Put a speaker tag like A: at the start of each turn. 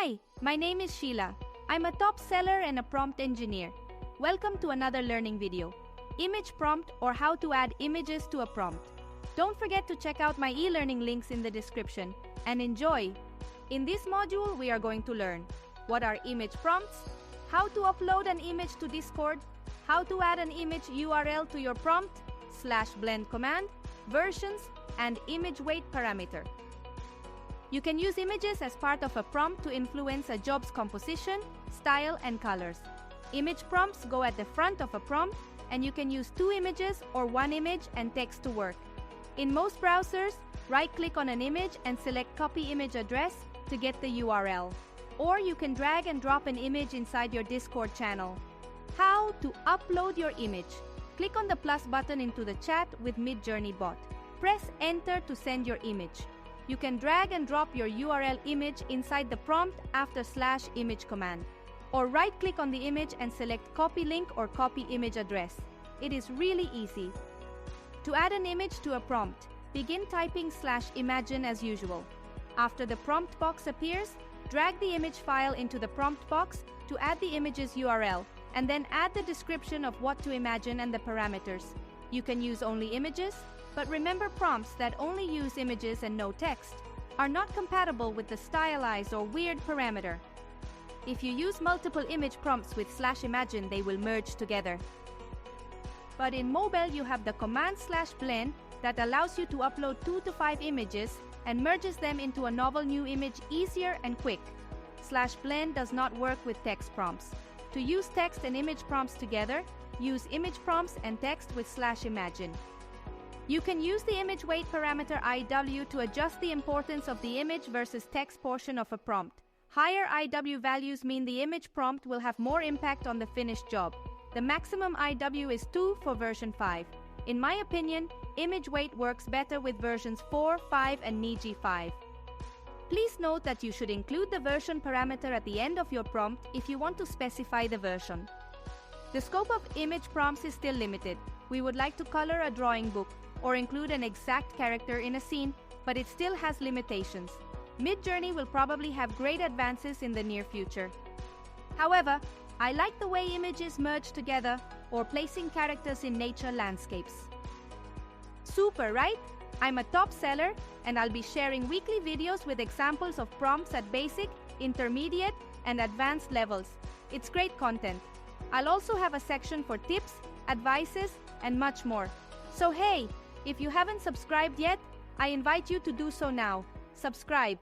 A: Hi, my name is Sheila. I'm a top seller and a prompt engineer. Welcome to another learning video. Image prompt, or how to add images to a prompt. Don't forget to check out my e-learning links in the description and enjoy. In this module, we are going to learn what are image prompts, how to upload an image to Discord, how to add an image URL to your prompt, /blend command, versions, and image weight parameter. You can use images as part of a prompt to influence a job's composition, style, and colors. Image prompts go at the front of a prompt, and you can use 2 images or 1 image and text to work. In most browsers, right-click on an image and select Copy Image Address to get the URL. Or you can drag and drop an image inside your Discord channel. How to upload your image. Click on the plus button into the chat with Midjourney bot. Press Enter to send your image. You can drag and drop your URL image inside the prompt after /image command. Or right-click on the image and select Copy Link or Copy Image Address. It is really easy. To add an image to a prompt, begin typing /imagine as usual. After the prompt box appears, drag the image file into the prompt box to add the image's URL, and then add the description of what to imagine and the parameters. You can use only images, but remember, prompts that only use images and no text are not compatible with the stylized or weird parameter. If you use multiple image prompts with /imagine, they will merge together. But in mobile, you have the command /blend that allows you to upload 2 to 5 images and merges them into a novel new image easier and quick. /blend does not work with text prompts. To use text and image prompts together, use image prompts and text with /imagine. You can use the image weight parameter IW to adjust the importance of the image versus text portion of a prompt. Higher IW values mean the image prompt will have more impact on the finished job. The maximum IW is 2 for version 5. In my opinion, image weight works better with versions 4, 5, and Niji 5. Please note that you should include the version parameter at the end of your prompt if you want to specify the version. The scope of image prompts is still limited. We would like to color a drawing book or include an exact character in a scene, but it still has limitations. Midjourney will probably have great advances in the near future. However, I like the way images merge together or placing characters in nature landscapes. Super, right? I'm a top seller, and I'll be sharing weekly videos with examples of prompts at basic, intermediate, and advanced levels. It's great content. I'll also have a section for tips, advices, and much more. So hey, if you haven't subscribed yet, I invite you to do so now. Subscribe.